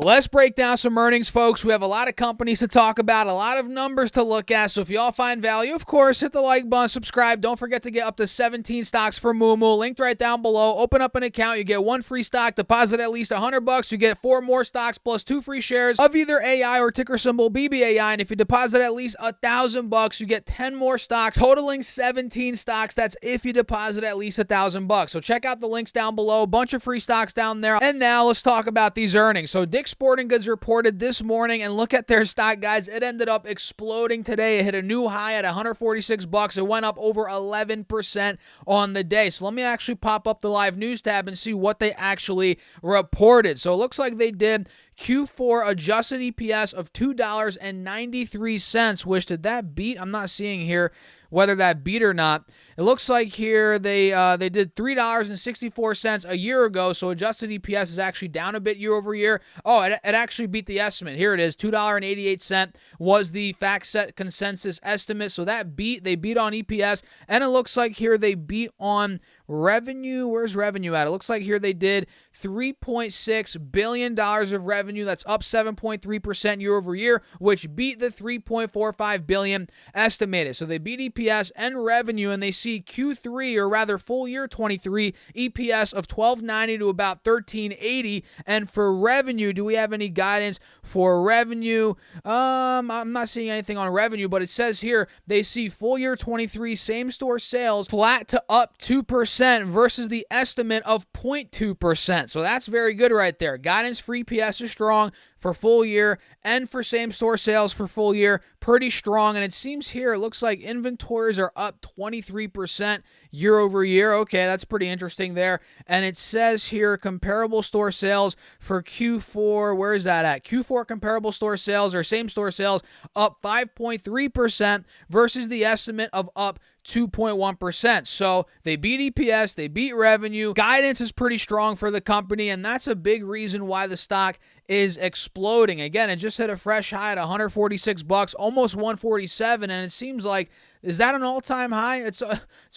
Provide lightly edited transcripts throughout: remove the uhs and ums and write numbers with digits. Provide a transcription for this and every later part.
Let's break down some earnings, folks. We have a lot of companies to talk about, a lot of numbers to look at. So if you all find value, of course, hit the like button, subscribe. Don't forget to get up to 17 stocks for Moomoo. Linked right down below. Open up an account. You get 1 free stock. Deposit at least $100. You get 4 more stocks plus 2 free shares of either AI or ticker symbol BBAI. And if you deposit at least $1,000, you get 10 more stocks, totaling 17 stocks. That's if you deposit at least $1,000. So check out the links down below. Bunch of free stocks down there. And now let's talk about these earnings. So Dick's Sporting Goods reported this morning, and look at their stock, guys. It ended up exploding today. It hit a new high at $146. It went up over 11% on the day. So let me actually pop up the live news tab and see what they actually reported. So it looks like they did Q4 adjusted EPS of $2.93, which did that beat? I'm not seeing here whether that beat or not. It looks like here they did $3.64 a year ago, so adjusted EPS is actually down a bit year over year. Oh, it actually beat the estimate. Here it is, $2.88 was the FactSet consensus estimate, so that beat. They beat on EPS, and it looks like here they beat on revenue. Where's revenue at? It looks like here they did $3.6 billion of revenue. That's up 7.3% year over year, which beat the $3.45 billion estimated. So they beat EPS and revenue, and they see Q3, or rather full year 23 EPS of $12.90 to about $13.80. And for revenue, do we have any guidance for revenue? I'm not seeing anything on revenue, but it says here they see full year 23 same store sales flat to up 2% versus the estimate of 0.2%. So that's very good right there. Guidance for EPS is strong for full year, and for same store sales for full year, pretty strong. And it seems here, it looks like inventories are up 23% year over year. Okay, that's pretty interesting there. And it says here comparable store sales for Q4. Where is that at? Q4 comparable store sales or same store sales up 5.3% versus the estimate of up 2.1%. So they beat EPS, they beat revenue. Guidance is pretty strong for the company, and that's a big reason why the stock is exploding. Again, it just hit a fresh high at $146, almost $147, and it seems like, is that an all-time high? It's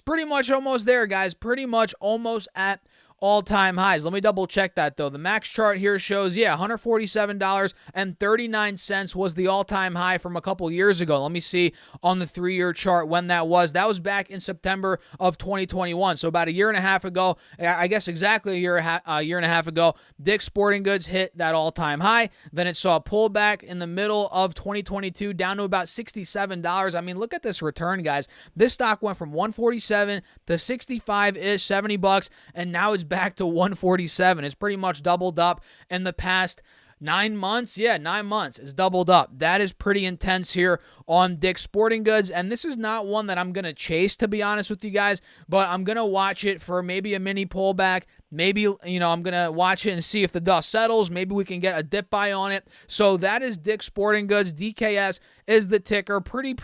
pretty much almost there, guys. Pretty much almost at all-time highs. Let me double check that though. The max chart here shows, $147.39 was the all-time high from a couple years ago. Let me see on the 3-year chart when that was. That was back in September of 2021. So about a year and a half ago, I guess exactly a year and a half ago, Dick's Sporting Goods hit that all-time high. Then it saw a pullback in the middle of 2022 down to about $67. I mean, look at this return, guys. This stock went from $147 to $65-ish, $70, and now it's back to $147. It's pretty much doubled up in the past 9 months. Yeah, 9 months. It's doubled up. That is pretty intense here on Dick's Sporting Goods. And this is not one that I'm going to chase, to be honest with you guys, but I'm going to watch it for maybe a mini pullback. Maybe, I'm going to watch it and see if the dust settles. Maybe we can get a dip buy on it. So that is Dick's Sporting Goods. DKS is the ticker. Pretty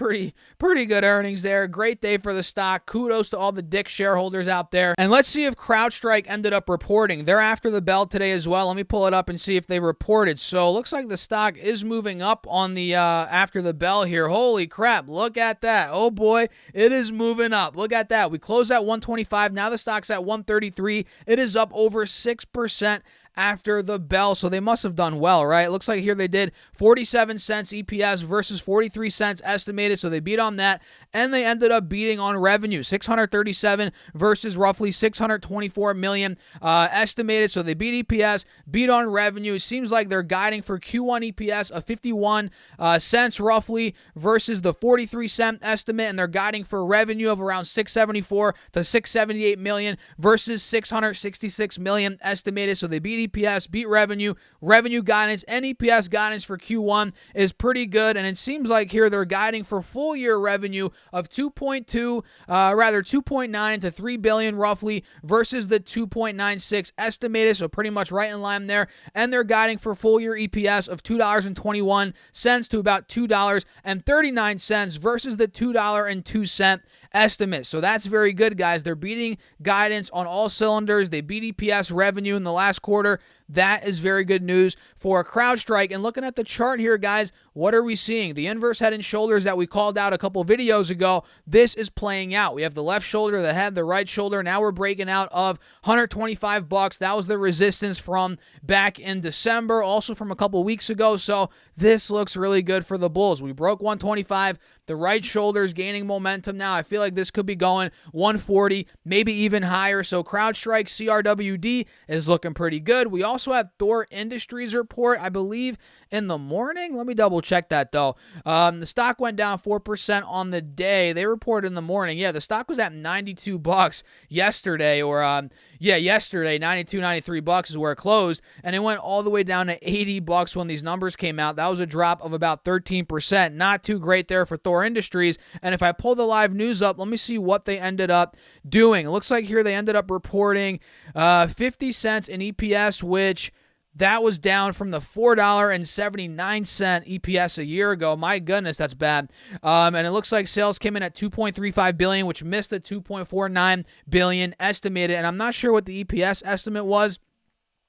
good earnings there. Great day for the stock. Kudos to all the Dick shareholders out there. And let's see if Crowdstrike ended up reporting. They're after the bell today as well. Let me pull it up and see if they reported. So it looks like the stock is moving up on the after the bell here. Holy crap. Look at that. Oh boy, it is moving up. Look at that. We closed at 125. Now the stock's at 133. It is up over 6% after the bell, so they must have done well, right? It looks like here they did 47 cents EPS versus 43 cents estimated, so they beat on that, and they ended up beating on revenue, 637 versus roughly 624 million estimated, so they beat EPS, beat on revenue. It seems like they're guiding for Q1 EPS of 51 cents roughly versus the 43 cent estimate, and they're guiding for revenue of around 674 to 678 million versus 666 million estimated, so they beat EPS, beat revenue guidance, and EPS guidance for Q1 is pretty good, and it seems like here they're guiding for full year revenue of 2.9 to 3 billion roughly versus the 2.96 estimated, so pretty much right in line there, and they're guiding for full year EPS of $2.21 to about $2.39 versus the $2.02 estimate. So that's very good, guys. They're beating guidance on all cylinders. They beat EPS revenue in the last quarter. that is very good news for Crowdstrike. And looking at the chart here, guys, what are we seeing? The inverse head and shoulders that we called out a couple videos ago, this is playing out. We have the left shoulder, the head, the right shoulder. Now we're breaking out of $125. That was the resistance from back in December, also from a couple weeks ago. So this looks really good for the bulls. We broke 125. The right shoulder is gaining momentum now. I feel like this could be going 140, maybe even higher. So Crowdstrike CRWD is looking pretty good. We also have Thor Industries report, I believe, in the morning. Let me double check that though. The stock went down 4% on the day. They reported in the morning. Yeah, the stock was at $92 yesterday, or yesterday, 92, 93 bucks is where it closed, and it went all the way down to 80 bucks when these numbers came out. That was a drop of about 13%. Not too great there for Thor Industries. And if I pull the live news up, let me see what they ended up doing. It looks like here they ended up reporting 50 cents in EPS, which that was down from the $4.79 EPS a year ago. My goodness, that's bad. And it looks like sales came in at $2.35 billion, which missed the $2.49 billion estimated. And I'm not sure what the EPS estimate was.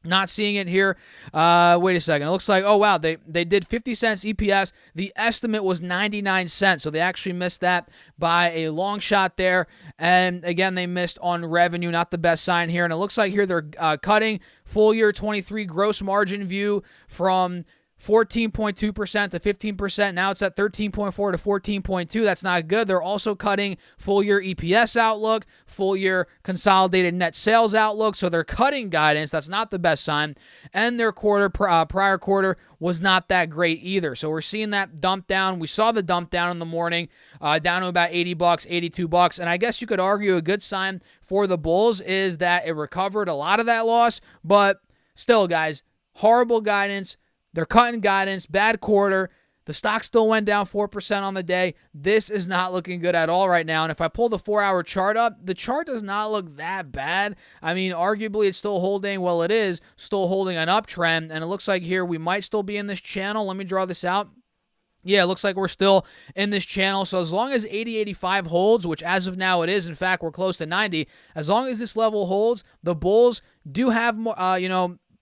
Not seeing it here. Wait a second. It looks like, oh, wow, they did 50 cents EPS. The estimate was 99 cents, so they actually missed that by a long shot there. And, again, they missed on revenue. Not the best sign here. And it looks like here they're cutting full year 23 gross margin view from 14.2% to 15%. Now it's at 13.4 to 14.2. That's not good. They're also cutting full year EPS outlook, full year consolidated net sales outlook. So they're cutting guidance. That's not the best sign. And their prior quarter was not that great either. So we're seeing that dump down. We saw the dump down in the morning, down to about 80 bucks, 82 bucks. And I guess you could argue a good sign for the bulls is that it recovered a lot of that loss. But still, guys, horrible guidance. They're cutting guidance, bad quarter. The stock still went down 4% on the day. This is not looking good at all right now. And if I pull the 4-hour chart up, the chart does not look that bad. I mean, arguably it's still holding, well, it is still holding an uptrend. And it looks like here we might still be in this channel. Let me draw this out. Yeah, it looks like we're still in this channel. So as long as 80.85 holds, which as of now it is, in fact, we're close to 90. As long as this level holds, the bulls do have more,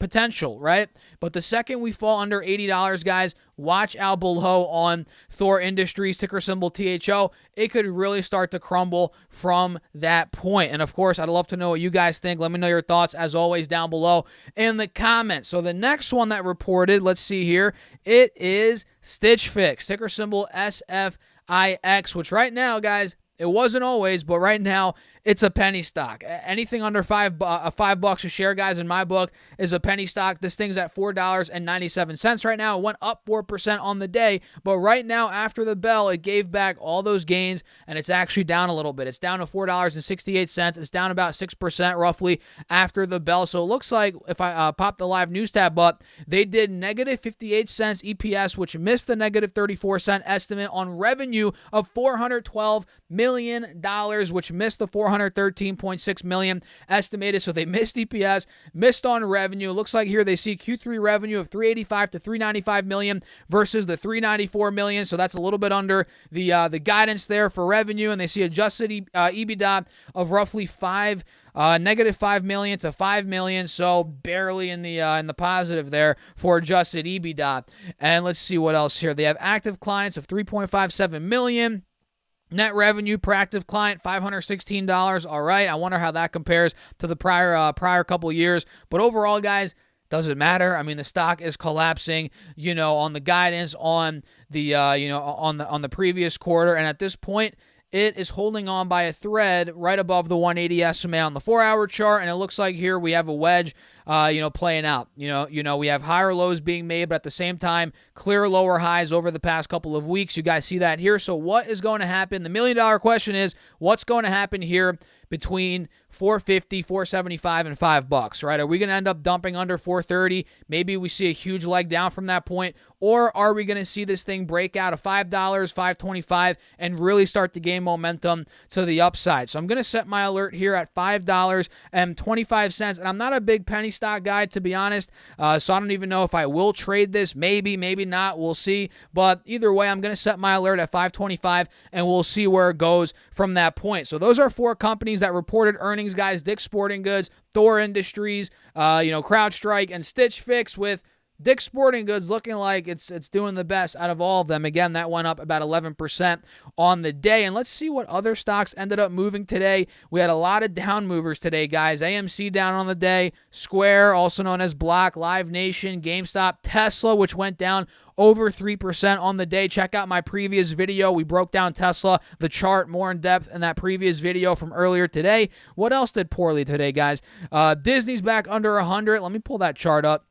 potential, right? But the second we fall under $80, guys, watch out below on Thor Industries, ticker symbol THO. It could really start to crumble from that point. And of course, I'd love to know what you guys think. Let me know your thoughts, as always, down below in the comments. So the next one that reported, let's see here, it is Stitch Fix, ticker symbol SFIX, which right now, guys, it wasn't always, but right now it's a penny stock. Anything under $5 a share, guys, in my book, is a penny stock. This thing's at $4.97 right now. It went up 4% on the day, but right now after the bell, it gave back all those gains, and it's actually down a little bit. It's down to $4.68. It's down about 6% roughly after the bell. So it looks like if I pop the live news tab up, they did negative 58 cents EPS, which missed the negative 34-cent estimate on revenue of $412 million, which missed the $413.6 million estimated. So they missed EPS, missed on revenue. Looks like here they see Q3 revenue of $385 to $395 million versus the $394 million. So that's a little bit under the guidance there for revenue. And they see adjusted EBITDA of roughly negative $5 million to $5 million. So barely in the positive there for adjusted EBITDA. And let's see what else here. They have active clients of 3.57 million. Net revenue per active client, $516. All right, I wonder how that compares to the prior couple years. But overall, guys, doesn't matter. I mean, the stock is collapsing, on the guidance, on the on the previous quarter, and at this point, it is holding on by a thread right above the 180 SMA on the 4-hour chart, and it looks like here we have a wedge, playing out. We have higher lows being made, but at the same time, clear lower highs over the past couple of weeks. You guys see that here. So what is going to happen? The $1 million question is, what's going to happen here between $4.50, $4.75, and $5, right? Are we going to end up dumping under $4.30? Maybe we see a huge leg down from that point, or are we going to see this thing break out of $5, $5.25, and really start to gain momentum to the upside? So I'm going to set my alert here at $5.25, and I'm not a big penny stock guy, to be honest. So I don't even know if I will trade this. Maybe, maybe not. We'll see. But either way, I'm going to set my alert at 525, and we'll see where it goes from that point. So those are 4 companies that reported earnings, guys. Dick's Sporting Goods, Thor Industries, Crowdstrike, and Stitch Fix, with Dick's Sporting Goods looking like it's doing the best out of all of them. Again, that went up about 11% on the day. And let's see what other stocks ended up moving today. We had a lot of down movers today, guys. AMC down on the day, Square, also known as Block, Live Nation, GameStop, Tesla, which went down over 3% on the day. Check out my previous video. We broke down Tesla, the chart, more in depth in that previous video from earlier today. What else did poorly today, guys? Disney's back under 100. Let me pull that chart up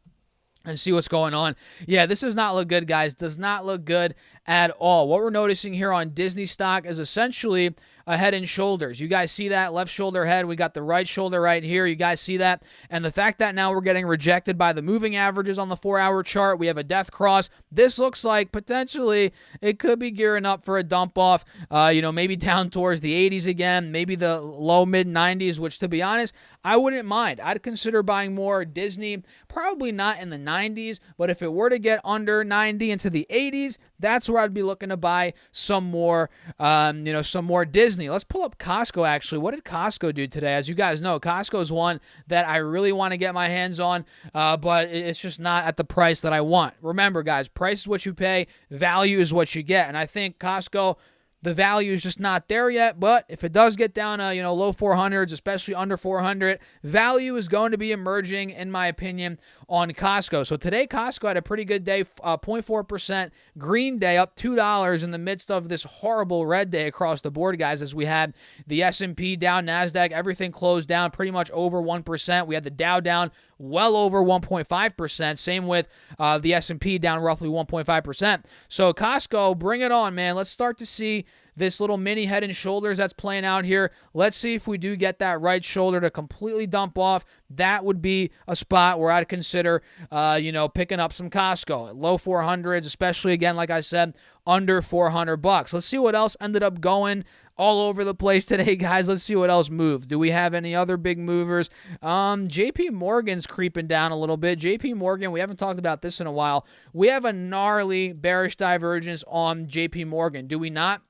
and see what's going on. Yeah, this does not look good, guys. Does not look good at all. What we're noticing here on Disney stock is essentially a head and shoulders. You guys see that? Left shoulder head. We got the right shoulder right here. You guys see that? And the fact that now we're getting rejected by the moving averages on the 4-hour chart. We have a death cross. This looks like potentially it could be gearing up for a dump off, maybe down towards the 80s again, maybe the low mid 90s, which, to be honest, I wouldn't mind. I'd consider buying more Disney, probably not in the 90s, but if it were to get under 90 into the 80s, that's where I'd be looking to buy some more Disney. Let's pull up Costco, actually. What did Costco do today? As you guys know, Costco is one that I really want to get my hands on, but it's just not at the price that I want. Remember, guys, price is what you pay, value is what you get, and I think Costco, the value is just not there yet, but if it does get down to, low 400s, especially under 400, value is going to be emerging, in my opinion, on Costco. So today, Costco had a pretty good day, 0.4% green day, up $2 in the midst of this horrible red day across the board, guys, as we had the S&P down, NASDAQ, everything closed down pretty much over 1%. We had the Dow down well over 1.5%. Same with the S&P down roughly 1.5%. So Costco, bring it on, man. Let's start to see this little mini head and shoulders that's playing out here. Let's see if we do get that right shoulder to completely dump off. That would be a spot where I'd consider, picking up some Costco. Low 400s, especially, again, like I said, under $400. Let's see what else ended up going all over the place today, guys. Let's see what else moved. Do we have any other big movers? JPMorgan's creeping down a little bit. JPMorgan, we haven't talked about this in a while. We have a gnarly bearish divergence on JPMorgan. Do we not?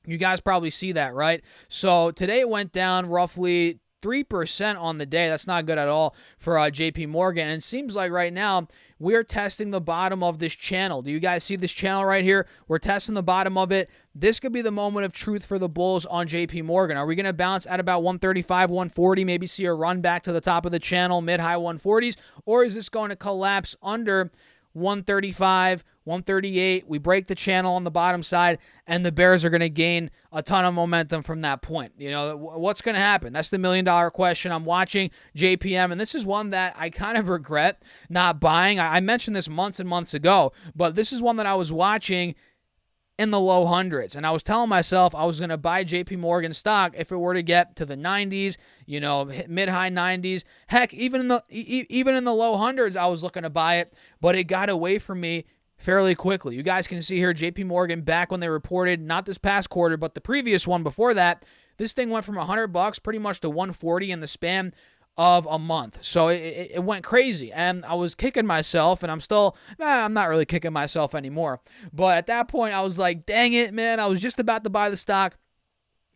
You guys probably see that, right? So today it went down roughly 3% on the day. That's not good at all for JPMorgan. And it seems like right now we're testing the bottom of this channel. Do you guys see this channel right here? We're testing the bottom of it. This could be the moment of truth for the bulls on JPMorgan. Are we going to bounce at about 135, 140, maybe see a run back to the top of the channel, mid-high 140s? Or is this going to collapse under 135, 138, we break the channel on the bottom side, and the bears are going to gain a ton of momentum from that point? What's going to happen? That's the million-dollar question. I'm watching JPM, and this is one that I kind of regret not buying. I mentioned this months and months ago, but this is one that I was watching in the low hundreds, and I was telling myself I was going to buy JPMorgan stock if it were to get to the 90s, mid-high 90s. Heck, even in the low hundreds, I was looking to buy it, but it got away from me fairly quickly. You guys can see here JPMorgan back when they reported, not this past quarter, but the previous one before that. This thing went from $100 pretty much to 140 in the span of a month. So it went crazy, and I was kicking myself, and I'm not really kicking myself anymore. But at that point, I was like, dang it, man, I was just about to buy the stock,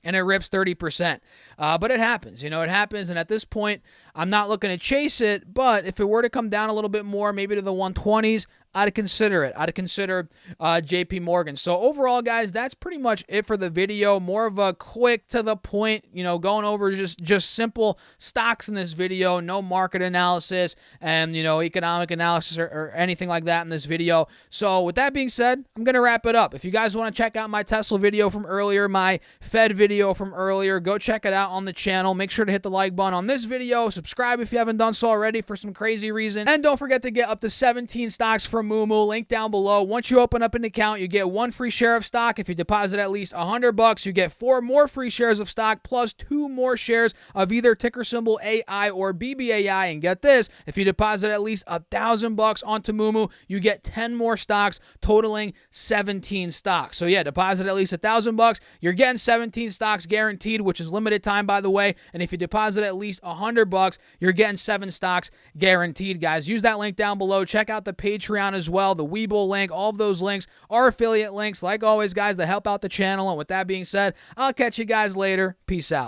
and it rips 30%. But it happens, it happens. And at this point, I'm not looking to chase it, but if it were to come down a little bit more, maybe to the 120s, I'd consider it. I'd consider JPMorgan. So overall, guys, that's pretty much it for the video. More of a quick to the point, going over just simple stocks in this video. No market analysis and, economic analysis or anything like that in this video. So with that being said, I'm going to wrap it up. If you guys want to check out my Tesla video from earlier, my Fed video from earlier, go check it out on the channel. Make sure to hit the like button on this video. Subscribe if you haven't done so already for some crazy reason. And don't forget to get up to 17 stocks from from Moomoo, link down below. Once you open up an account, you get 1 free share of stock. If you deposit at least $100, you get 4 more free shares of stock plus 2 more shares of either ticker symbol AI or BBAI. And get this, if you deposit at least $1,000 onto Moomoo, you get 10 more stocks, totaling 17 stocks. So yeah, deposit at least $1,000, you're getting 17 stocks guaranteed, which is limited time, by the way. And if you deposit at least $100, you're getting 7 stocks guaranteed, guys. Use that link down below. Check out the Patreon as well, the Webull link. All of those links are affiliate links, like always, guys, that help out the channel. And with that being said, I'll catch you guys later. Peace out.